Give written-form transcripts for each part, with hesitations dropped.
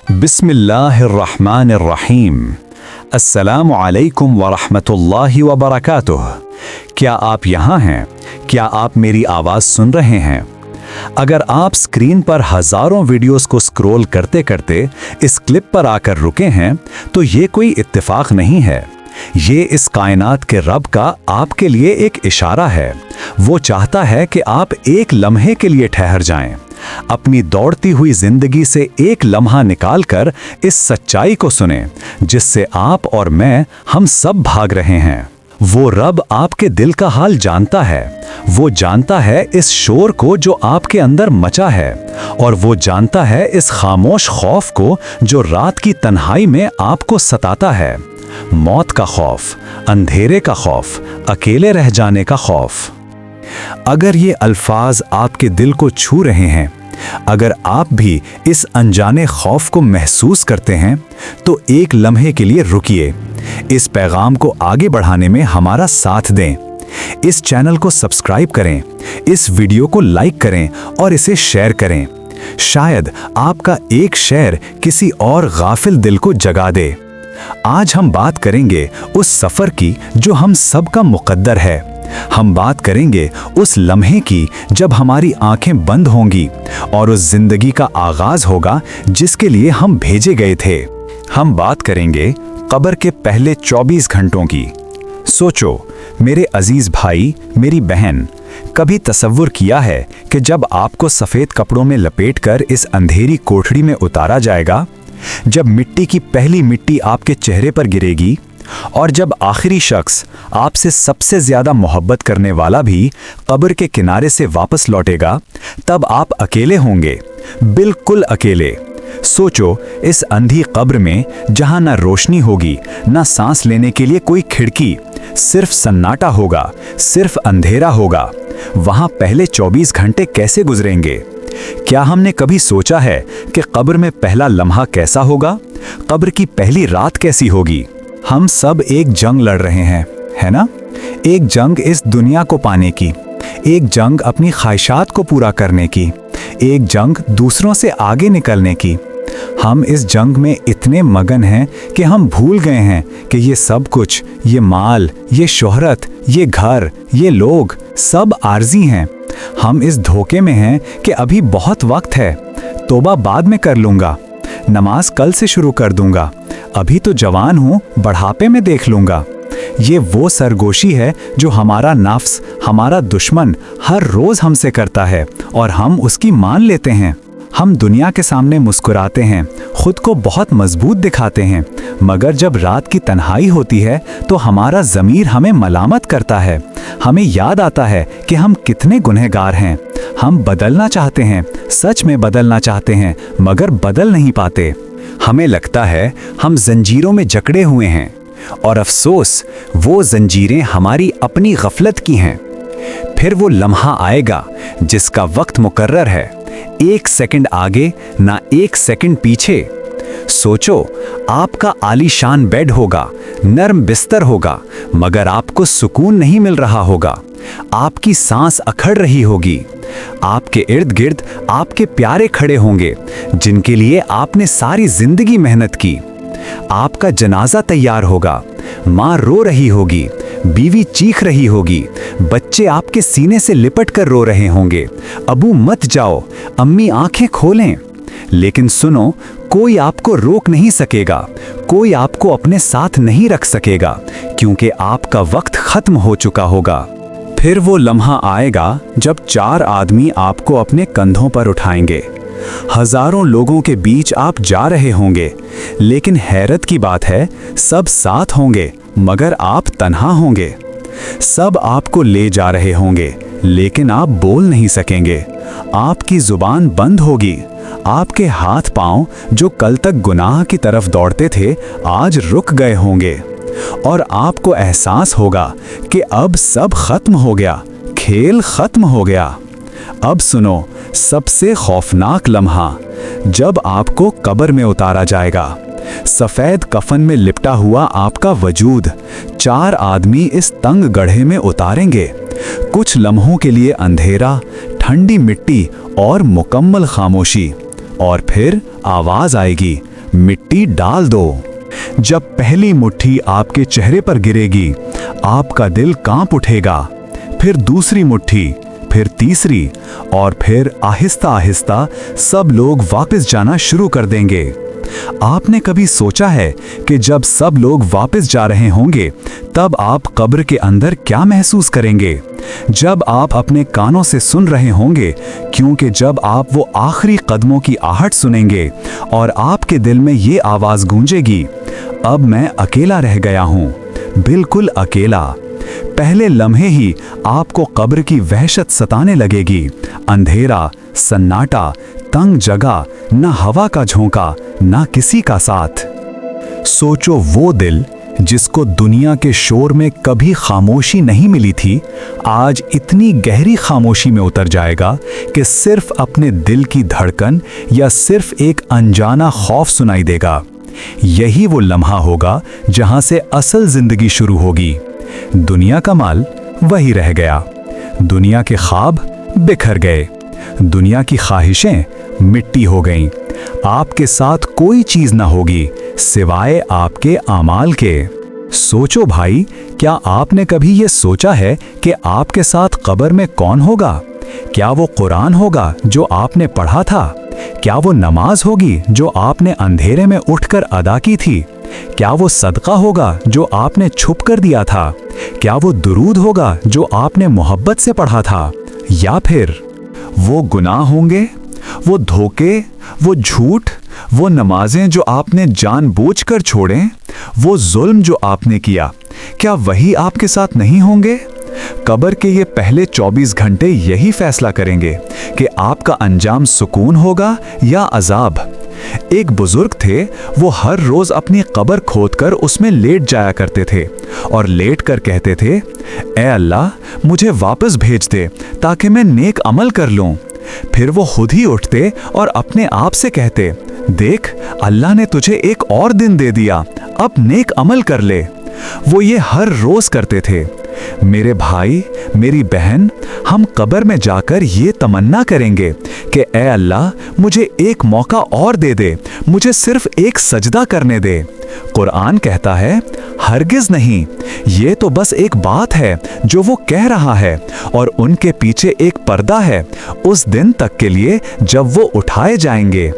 बिस्मिल्लाहिर्रहमानिर्रहीम। अस्सलामु अलैकुम वरहमतुल्लाहि वबरकातुह। क्या आप यहाँ हैं? क्या आप मेरी आवाज़ सुन रहे हैं? अगर आप स्क्रीन पर हज़ारों वीडियोस को स्क्रॉल करते करते इस क्लिप पर आकर रुके हैं तो ये कोई इत्तेफाक नहीं है। ये इस कायनात के रब का आपके लिए एक इशारा है। वो चाहता है कि आप एक लम्हे के लिए ठहर जाएं, अपनी दौड़ती हुई जिंदगी से एक लम्हा निकालकर इस सच्चाई को सुने जिससे आप और मैं हम सब भाग रहे हैं। वो रब आपके दिल का हाल जानता है। वो जानता है इस शोर को जो आपके अंदर मचा है, और वो जानता है इस खामोश खौफ को जो रात की तन्हाई में आपको सताता है। मौत का खौफ, अंधेरे का खौफ, अकेले रह जाने का खौफ। अगर ये अल्फाज आपके दिल को छू रहे हैं, अगर आप भी इस अनजाने खौफ को महसूस करते हैं, तो एक लम्हे के लिए रुकिए। इस पैगाम को आगे बढ़ाने में हमारा साथ दें। इस चैनल को सब्सक्राइब करें, इस वीडियो को लाइक करें और इसे शेयर करें। शायद आपका एक शेयर किसी और गाफिल दिल को जगा दे। आज हम बात करेंगे उस सफ़र की जो हम सबका मुक़द्दर है। हम बात करेंगे उस लम्हे की जब हमारी आंखें बंद होंगी और उस जिंदगी का आगाज होगा जिसके लिए हम भेजे गए थे। हम बात करेंगे कब्र के पहले 24 घंटों की। सोचो मेरे अजीज भाई, मेरी बहन, कभी तसव्वुर किया है कि जब आपको सफ़ेद कपड़ों में लपेटकर इस अंधेरी कोठरी में उतारा जाएगा, जब मिट्टी की पहली मिट्टी आपके चेहरे पर गिरेगी और जब आखिरी शख्स, आपसे सबसे ज़्यादा मोहब्बत करने वाला भी कब्र के किनारे से वापस लौटेगा, तब आप अकेले होंगे, बिल्कुल अकेले। सोचो इस अंधी कब्र में जहां ना रोशनी होगी, ना सांस लेने के लिए कोई खिड़की, सिर्फ सन्नाटा होगा, सिर्फ अंधेरा होगा। वहां पहले 24 घंटे कैसे गुजरेंगे? क्या हमने कभी सोचा है कि कब्र में पहला लम्हा कैसा होगा? कब्र की पहली रात कैसी होगी? हम सब एक जंग लड़ रहे हैं, है ना? एक जंग इस दुनिया को पाने की, एक जंग अपनी ख्वाहिशात को पूरा करने की, एक जंग दूसरों से आगे निकलने की। हम इस जंग में इतने मगन हैं कि हम भूल गए हैं कि ये सब कुछ, ये माल, ये शोहरत, ये घर, ये लोग सब आर्जी हैं। हम इस धोखे में हैं कि अभी बहुत वक्त है, तौबा बाद में कर लूँगा, नमाज कल से शुरू कर दूँगा, अभी तो जवान हूँ, बढ़ापे में देख लूँगा। ये वो सरगोशी है जो हमारा नफ्स, हमारा दुश्मन हर रोज़ हमसे करता है और हम उसकी मान लेते हैं। हम दुनिया के सामने मुस्कुराते हैं, खुद को बहुत मजबूत दिखाते हैं, मगर जब रात की तन्हाई होती है तो हमारा ज़मीर हमें मलामत करता है। हमें याद आता है कि हम कितने गुनहगार हैं। हम बदलना चाहते हैं, सच में बदलना चाहते हैं, मगर बदल नहीं पाते। हमें लगता है हम जंजीरों में जकड़े हुए हैं, और अफसोस वो जंजीरें हमारी अपनी गफलत की हैं। फिर वो लम्हा आएगा जिसका वक्त मुकर्रर है, एक सेकंड आगे ना एक सेकंड पीछे। सोचो आपका आलीशान बेड होगा, नर्म बिस्तर होगा, मगर आपको सुकून नहीं मिल रहा होगा। आपकी सांस अखड़ रही होगी। आपके इर्द गिर्द आपके प्यारे खड़े होंगे जिनके लिए आपने सारी जिंदगी मेहनत की। आपका जनाजा तैयार होगा, माँ रो रही होगी, बीवी चीख रही होगी, बच्चे आपके सीने से लिपट कर रो रहे होंगे, अबू मत जाओ, अम्मी आंखें खोलें। लेकिन सुनो, कोई आपको रोक नहीं सकेगा, कोई आपको अपने साथ नहीं रख सकेगा, क्योंकि आपका वक्त खत्म हो चुका होगा। फिर वो लम्हा आएगा जब 4 आदमी आपको अपने कंधों पर उठाएंगे। हजारों लोगों के बीच आप जा रहे होंगे, लेकिन हैरत की बात है, सब साथ होंगे मगर आप तन्हा होंगे। सब आपको ले जा रहे होंगे, लेकिन आप बोल नहीं सकेंगे। आपकी जुबान बंद होगी। आपके हाथ पांव जो कल तक गुनाह की तरफ दौड़ते थे, आज रुक गए होंगे, और आपको एहसास होगा कि अब सब खत्म हो गया, खेल खत्म हो गया। अब सुनो सबसे खौफनाक लम्हा, जब आपको कब्र में उतारा जाएगा। सफ़ेद कफन में लिपटा हुआ आपका वजूद 4 आदमी इस तंग गड्ढे में उतारेंगे। कुछ लम्हों के लिए अंधेरा, ठंडी मिट्टी और मुकम्मल खामोशी, और फिर आवाज़ आएगी, मिट्टी डाल दो। जब पहली मुट्ठी आपके चेहरे पर गिरेगी, आपका दिल कांप उठेगा। फिर दूसरी मुट्ठी, फिर तीसरी, और फिर आहिस्ता आहिस्ता सब लोग वापस जाना शुरू कर देंगे। आपने कभी सोचा है कि जब सब लोग वापस जा रहे होंगे तब आप कब्र के अंदर क्या महसूस करेंगे? जब आप अपने कानों से सुन रहे होंगे, क्योंकि जब आप वो आखिरी कदमों की आहट सुनेंगे और आपके दिल में ये आवाज गूंजेगी, अब मैं अकेला रह गया हूँ, बिल्कुल अकेला। पहले लम्हे ही आपको कब्र की वहशत सताने लगेगी। अंधेरा, सन्नाटा, तंग जगह, न हवा का झोंका, न किसी का साथ। सोचो वो दिल जिसको दुनिया के शोर में कभी खामोशी नहीं मिली थी, आज इतनी गहरी खामोशी में उतर जाएगा कि सिर्फ अपने दिल की धड़कन या सिर्फ एक अनजाना खौफ सुनाई देगा। यही वो लम्हा होगा जहां से असल जिंदगी शुरू होगी। दुनिया का माल वही रह गया, दुनिया के ख्वाब बिखर गए, दुनिया की ख्वाहिशें मिट्टी हो गईं। आपके साथ कोई चीज ना होगी सिवाय आपके आमाल के। सोचो भाई, क्या आपने कभी ये सोचा है कि आपके साथ कब्र में कौन होगा? क्या वो कुरान होगा जो आपने पढ़ा था? क्या वो नमाज होगी जो आपने अंधेरे में उठकर अदा की थी? क्या वो सदका होगा जो आपने छुप कर दिया था? क्या वो दुरूद होगा जो आपने मोहब्बत से पढ़ा था? या फिर वो गुनाह होंगे, वो धोखे, वो झूठ, वो नमाजें जो आपने जानबूझकर छोड़े, वो जुल्म जो आपने किया, क्या वही आपके साथ नहीं होंगे? कब्र के ये पहले 24 घंटे यही फैसला करेंगे कि आपका अंजाम सुकून होगा या अजाब। एक बुजुर्ग थे, वो हर रोज अपनी कब्र खोदकर उसमें लेट जाया करते थे और लेट कर कहते थे, ए अल्लाह, मुझे वापस भेज दे ताकि मैं नेक अमल कर लूं। फिर वो खुद ही उठते और अपने आप से कहते, देख, अल्लाह ने तुझे एक और दिन दे दिया, अब नेक अमल कर ले। वो ये हर रोज करते थे। मेरे भाई, मेरी बहन, हम कब्र में जाकर ये तमन्ना करेंगे कि ए अल्लाह, मुझे एक मौका और दे दे, मुझे सिर्फ एक सजदा करने दे। कुरान कहता है, हरगिज नहीं, ये तो बस एक बात है जो वो कह रहा है और उनके पीछे एक पर्दा है उस दिन तक के लिए जब वो उठाए जाएंगे।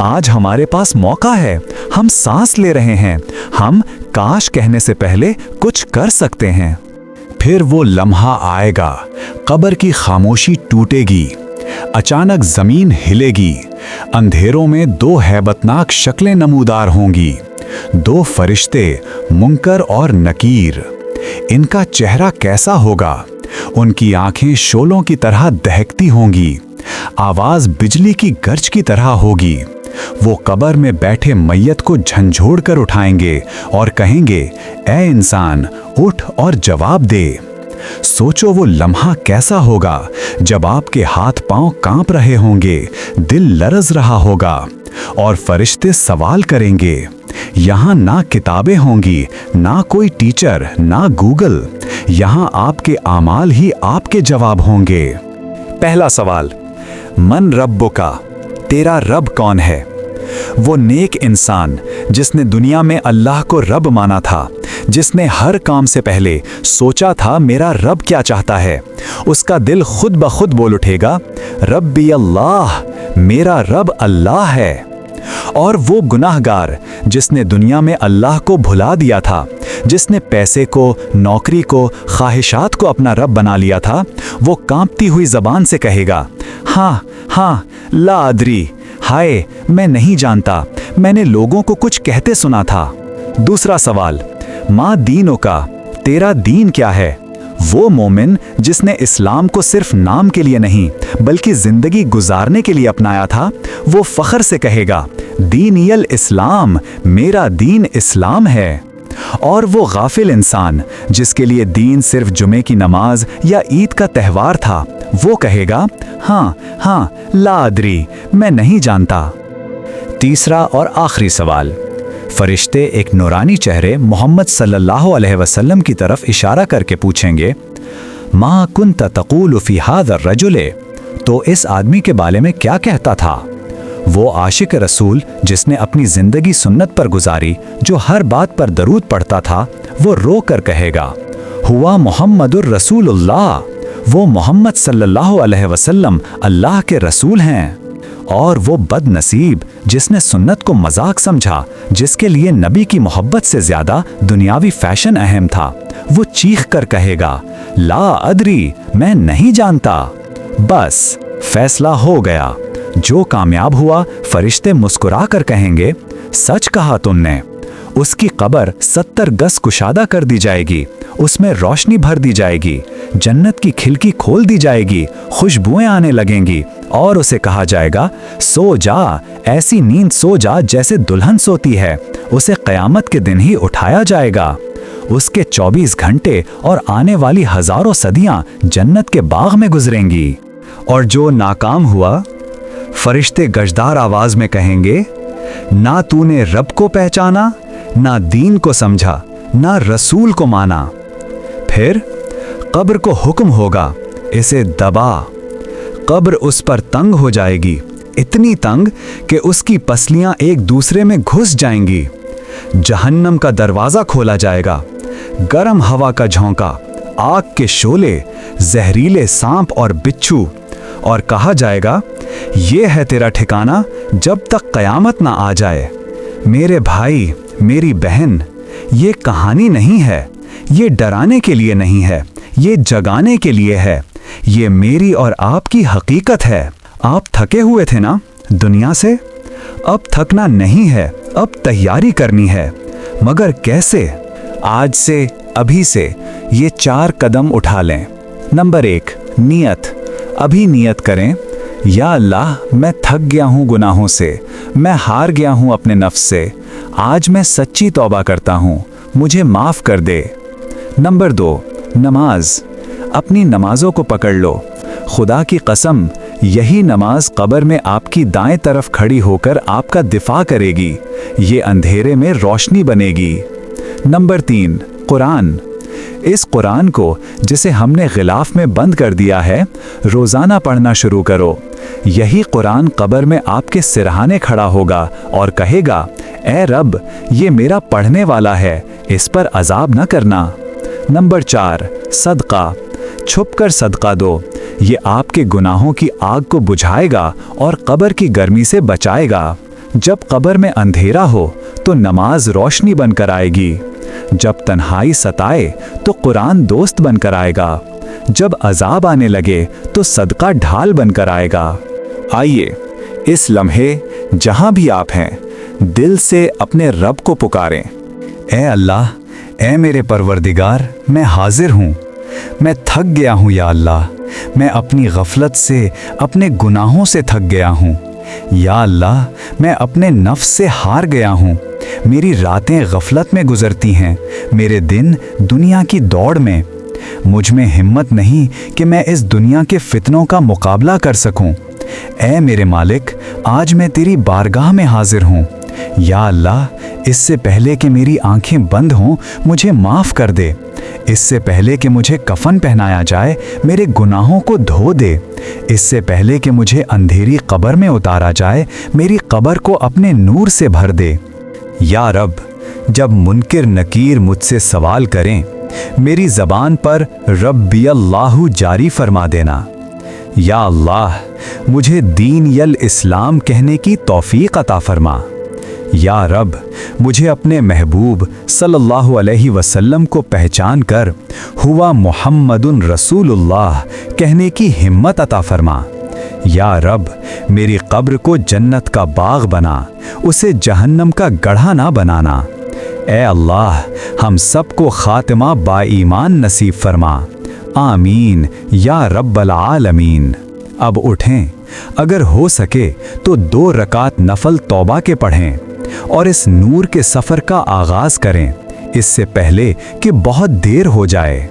आज हमारे पास मौका है, हम सांस ले रहे हैं, हम काश कहने से पहले कुछ कर सकते हैं। फिर वो लम्हा आएगा, कब्र की खामोशी टूटेगी, अचानक जमीन हिलेगी, अंधेरों में दो हैबतनाक शक्लें नमूदार होंगी, दो फरिश्ते, मुनकर और नकीर। इनका चेहरा कैसा होगा? उनकी आंखें शोलों की तरह दहकती होंगी, आवाज बिजली की गर्ज की तरह होगी। वो कब्र में बैठे मैयत को झंझोड़ कर उठाएंगे और कहेंगे, ए इंसान, उठ और जवाब दे। सोचो वो लम्हा कैसा होगा जब आपके हाथ पांव कांप रहे होंगे, दिल लरज रहा होगा और फरिश्ते सवाल करेंगे। यहाँ ना किताबें होंगी, ना कोई टीचर, ना गूगल, यहाँ आपके आमाल ही आपके जवाब होंगे। पहला सवाल, मन रब्बुका, तेरा रब कौन है? वो नेक इंसान जिसने दुनिया में अल्लाह को रब माना था, जिसने हर काम से पहले सोचा था मेरा रब क्या चाहता है, उसका दिल खुद ब खुद बोल उठेगा, रब्बी अल्लाह, मेरा रब अल्लाह है। और वो गुनाहगार जिसने दुनिया में अल्लाह को भुला दिया था, जिसने पैसे को, नौकरी को, ख्वाहिशात को अपना रब बना लिया था, वो कांपती हुई जबान से कहेगा, हाँ हाँ, ला अदरी, हाय, मैं नहीं जानता, मैंने लोगों को कुछ कहते सुना था। दूसरा सवाल, माँ दीनों का, तेरा दीन क्या है? वो मोमिन जिसने इस्लाम को सिर्फ नाम के लिए नहीं बल्कि जिंदगी गुजारने के लिए अपनाया था, वो फख्र से कहेगा, दीनियल इस्लाम, मेरा दीन इस्लाम है। और वो गाफिल इंसान जिसके लिए दीन सिर्फ जुमे की नमाज या ईद का त्यौहार था, वो कहेगा, हाँ हाँ, ला अदरी, मैं नहीं जानता। तीसरा और आखिरी सवाल, फरिश्ते एक नूरानी चेहरे मोहम्मद सल्लल्लाहु अलैहि वसल्लम की तरफ इशारा करके पूछेंगे, मा कुन्त तक़ूलु फ़ी हाज़ा रजुले, तो इस आदमी के बारे में क्या कहता था? वो आशिक रसूल जिसने अपनी जिंदगी सुन्नत पर गुजारी, जो हर बात पर दरूद पढ़ता था, वो रो कर कहेगा, हुआ मोहम्मदुर रसूलुल्लाह, वो मोहम्मद सल्लल्लाहु अलैहि वसल्लम अल्लाह के रसूल हैं। और वो बदनसीब जिसने सुन्नत को मजाक समझा, जिसके लिए नबी की मोहब्बत से ज्यादा दुनियावी फैशन अहम था, वो चीख कर कहेगा, ला अदरी, मैं नहीं जानता। बस फैसला हो गया। जो कामयाब हुआ, फरिश्ते मुस्कुरा कर कहेंगे, सच कहा तुमने। उसकी कब्र 70 गज कुशादा कर दी जाएगी, उसमें रोशनी भर दी जाएगी, जन्नत की खिड़की खोल दी जाएगी, खुशबुएं आने लगेंगी और उसे कहा जाएगा, सो जा, ऐसी नींद सो जा जैसे दुल्हन सोती है। उसे क़यामत के दिन ही उठाया जाएगा। उसके 24 घंटे और आने वाली हजारों सदियां जन्नत के बाग में गुजरेंगी। और जो नाकाम हुआ, फरिश्ते गजदार आवाज में कहेंगे, ना तूने रब को पहचाना, ना दीन को समझा, ना रसूल को माना। फिर कब्र को हुक्म होगा, इसे दबा। कब्र उस पर तंग हो जाएगी, इतनी तंग कि उसकी पसलियां एक दूसरे में घुस जाएंगी। जहन्नम का दरवाजा खोला जाएगा, गर्म हवा का झोंका, आग के शोले, जहरीले सांप और बिच्छू, और कहा जाएगा, ये है तेरा ठिकाना जब तक कयामत ना आ जाए। मेरे भाई, मेरी बहन, ये कहानी नहीं है, ये डराने के लिए नहीं है, ये जगाने के लिए है। ये मेरी और आपकी हकीकत है। आप थके हुए थे ना दुनिया से? अब थकना नहीं है, अब तैयारी करनी है। मगर कैसे? आज से, अभी से ये 4 कदम उठा लें। नंबर 1, नियत। अभी नियत करें, या अल्लाह, मैं थक गया हूँ गुनाहों से, मैं हार गया हूँ अपने नफ्स से। आज मैं सच्ची तौबा करता हूँ, मुझे माफ़ कर दे। नंबर 2, नमाज। अपनी नमाजों को पकड़ लो। खुदा की कसम, यही नमाज कब्र में आपकी दाएं तरफ खड़ी होकर आपका दिफा करेगी। ये अंधेरे में रोशनी बनेगी। नंबर 3, कुरान। इस कुरान को, जिसे हमने गिलाफ में बंद कर दिया है, रोज़ाना पढ़ना शुरू करो। यही कुरान कब्र में आपके सिरहाने खड़ा होगा और कहेगा, ए रब, ये मेरा पढ़ने वाला है, इस पर अजाब न करना। नंबर 4, सदका। छुप कर सदका दो। ये आपके गुनाहों की आग को बुझाएगा और कब्र की गर्मी से बचाएगा। जब कब्र में अंधेरा हो तो नमाज रोशनी बनकर आएगी। जब तन्हाई सताए तो कुरान दोस्त बनकर आएगा। जब अजाब आने लगे तो सदका ढाल बनकर आएगा। आइए, इस लम्हे जहां भी आप हैं, दिल से अपने रब को पुकारें। ए अल्लाह, ए मेरे परवरदिगार, मैं हाजिर हूँ। मैं थक गया हूँ या अल्लाह, मैं अपनी गफलत से, अपने गुनाहों से थक गया हूँ। या अल्लाह, मैं अपने नफ्स से हार गया हूँ। मेरी रातें गफलत में गुजरती हैं, मेरे दिन दुनिया की दौड़ में। मुझ में हिम्मत नहीं कि मैं इस दुनिया के फितनों का मुकाबला कर सकूं। ऐ मेरे मालिक, आज मैं तेरी बारगाह में हाजिर हूँ। या अल्लाह, इससे पहले कि मेरी आंखें बंद हों, मुझे माफ़ कर दे। इससे पहले कि मुझे कफन पहनाया जाए, मेरे गुनाहों को धो दे। इससे पहले कि मुझे अंधेरी कब्र में उतारा जाए, मेरी कब्र को अपने नूर से भर दे। या रब, जब मुनकिर नकीर मुझसे सवाल करें, मेरी ज़बान पर रब्बी अल्लाहु जारी फरमा देना। या अल्लाह, मुझे दीन यल इस्लाम कहने की तौफीक अता फरमा। या रब, मुझे अपने महबूब सल्लल्लाहु अलैहि वसल्लम को पहचान कर हुआ मुहम्मदुन रसूलुल्लाह कहने की हिम्मत अता फरमा। या रब, मेरी कब्र को जन्नत का बाग बना, उसे जहन्नम का गढ़ा ना बनाना। ए अल्लाह, हम सबको खातिमा बाईमान नसीब फरमा। आमीन या रब्बल आलमीन। अब उठें, अगर हो सके तो 2 रकात नफल तौबा के पढ़ें और इस नूर के सफ़र का आगाज़ करें, इससे पहले कि बहुत देर हो जाए।